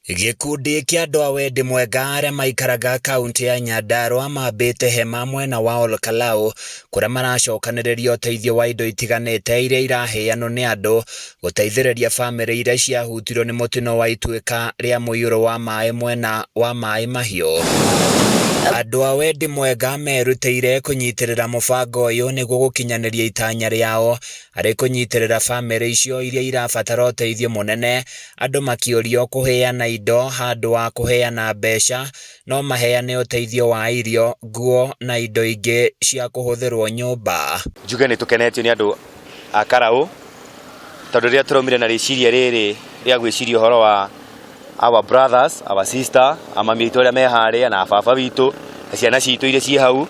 Gikundi kia andũ a wendi mwega arĩa maikaraga kaunti ya Nyandarua mambĩte hema mwena wa Olkalau kũrĩa maracokanĩrĩria ũteithio wa indo itiganĩte iria iraheanwo nĩ andũ gũteithĩrĩria bamĩrĩ iria ciahutirwo nĩ mũtino wa ituĩka rĩa mũiyũro wa maĩ mwena wa Maĩ Mahiũ. Andũ a wendi mwega merutĩire kũnyitĩrĩra mũbango ũyũ nĩguo gũkinyanĩria itanya rĩao arĩ kũnyitĩrĩra bamĩrĩ icio iria irabatara ũteithio mũnene, andũ makĩũrio kũheana indo handũ wa kũheana mbeca, no maheane ũteithio wa irio, nguo na indo ingĩ cia kũhũthĩrwo nyũmba. Njuge nĩ tũkenetio nĩ andũ a Karaũ tondũ rĩrĩa tũraumire na rĩciria rĩrĩ rĩa gwĩciria ũhoro wa our brothers, our sister, mami aitũ arĩa me harĩa na baba witũ na ciana citũ iria ciĩ hau,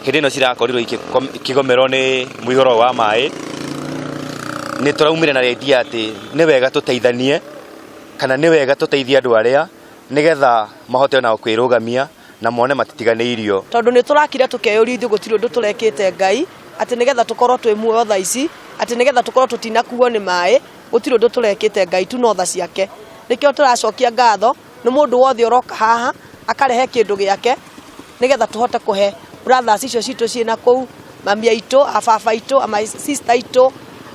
hĩndĩ ĩno cirakorirwo ikĩgomerwo nĩ mũihũro wa maĩ, nĩ tũraumire na rĩndia atĩ nĩ wega tũteithanie kana nĩ wega tũteithie andũ arĩa nĩgetha mahote na kwĩrũgamia na mone matitiganĩirio. Tondũ nĩ tũrakire tũkeyũria ithuĩ gũtirĩ ũndũ tũrekĩte Ngai atĩ nĩgetha tũkorwo twĩ muoyo thaa ici, atĩ nĩgetha tũkorwo tũtinakuo nĩ maĩ, gũtirĩ ũndũ tũrekĩte Ngai tu no tha ciake. Nĩkĩo tũracokia ngatho nĩ mũndũ wothe ũroka haha akarehe kĩndũ gĩake nĩgetha tũhote kũhe brothers icio citũ ciĩna kũu, mami aitũ, ababa aitũ, ama sister aitũ,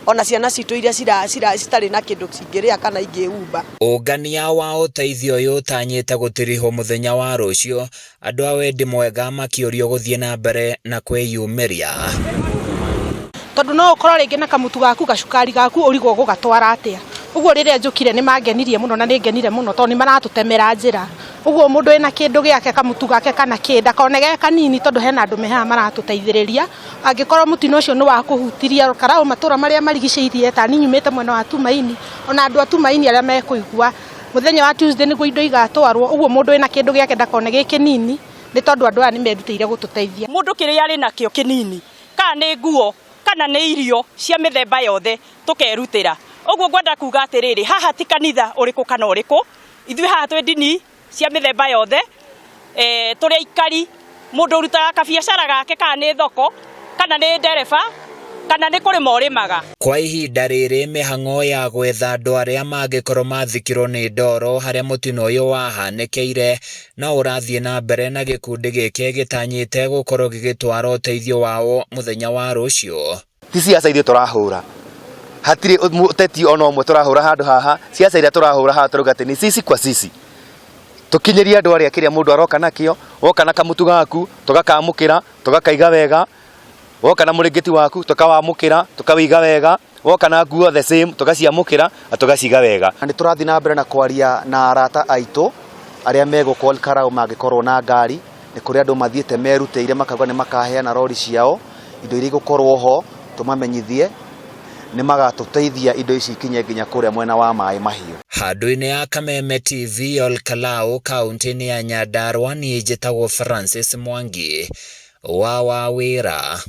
ona ciana citũ iria citarĩ na kĩndũ cingĩrĩa kana ingĩumba. Ũngania wa ũteithio ũyũ ũtanyĩte gũtirihwo mũthenya wa rũciũ, andũ a wendi mwega makĩũrio gũthiĩ na mbere na kwĩyumĩria. Tondũ no ũkorwo rĩngĩ na kamutu gaku gacukari gaku ũrigwo gũgatwara atĩa. Ũguo rĩrĩa njũkire nĩ mangenirie mũno na nĩ ngenire mũno tondũ nĩ maratũtemera njĩra. Ũguo mũndũ ena kĩndũ gĩake kamutu gake kana kĩnda konege kanini tondũ hena andũ mehaha maratũteithĩrĩria. Angĩkorwo mũtino ũcio nĩ wa kũhutiria Karaũ matũra marĩa marigicĩirie ta niĩ nyumĩte mwena wa Tumaini, ona andũ a Tumaini arĩa mekũigua mũthenya wa Tuesday nĩguo indo igatwarwo. Ũguo mũndũ ena kĩndũ gĩake ndakonege kĩnini nĩ tondũ andũ aya nĩ merutĩire gũtũteithia. Mũndũ kĩrĩa arĩ nakĩo kĩnini kana nĩ nguo kana nĩ irio cia mĩthemba yothe tũkerutĩra. Ũguo ngwenda kuga atĩrĩrĩ, haha ti kanitha ũrĩkũ kana ũrĩkũ, ithuĩ haha twĩ ndini cia mĩthemba yothe, tũrĩ aikari, mũndũ ũrutaga kabiacara gake kana nĩ thoko kana nĩ ndereba kana nĩ kũrĩma ũrĩmaga. Kwa ihinda rĩrĩ mĩhang'o ya gwetha andũ arĩa mangĩkorwo mathikirwo nĩ ndoro harĩa mũtino ũyũ wahanĩkĩire no ũrathiĩ na mbere na gĩkundi gĩkĩ gĩtanyĩte gũkorwo gĩgĩtwara ũteithio wao mũthenya wa rũciũ. Ti ciaca ithuĩ tũrahũra, hatirĩ ũteti ona ũmwe tũrahũra handũ haha, ciaca iria tũrahũra haha tũrauga atĩ nĩ sisi kwa sisi. Tũkinyĩria andũ arĩa kĩrĩa mũndũ aroka nakĩo, woka na kamutu gaku tũgakamũkĩra tũgakaiga wega, woka na mũrĩngĩti waku tũkawamũkĩra tũkawĩiga wega, woka na nguo the same tũgaciamũkĩra na tũgaciga wega. Nĩ tũrathiĩ na mbere na kwaria na arata aitũ arĩa megũkũ Olkalau mangĩkorwo na ngari, nĩ kũrĩ andũ mathiĩte merutĩire makauga nĩ makaheana rori ciao, indo iria igũkorwo ho tũmamenyithie nĩ magatũteithia indo ici ikinye nginya kũrĩa mwena wa Maĩ Mahiũ. Handũ-inĩ ya Kameme TV Olkalau kaunti-inĩ ya Nyandarua, niĩ njĩtagwo Francis Mwangi wa Wawĩra.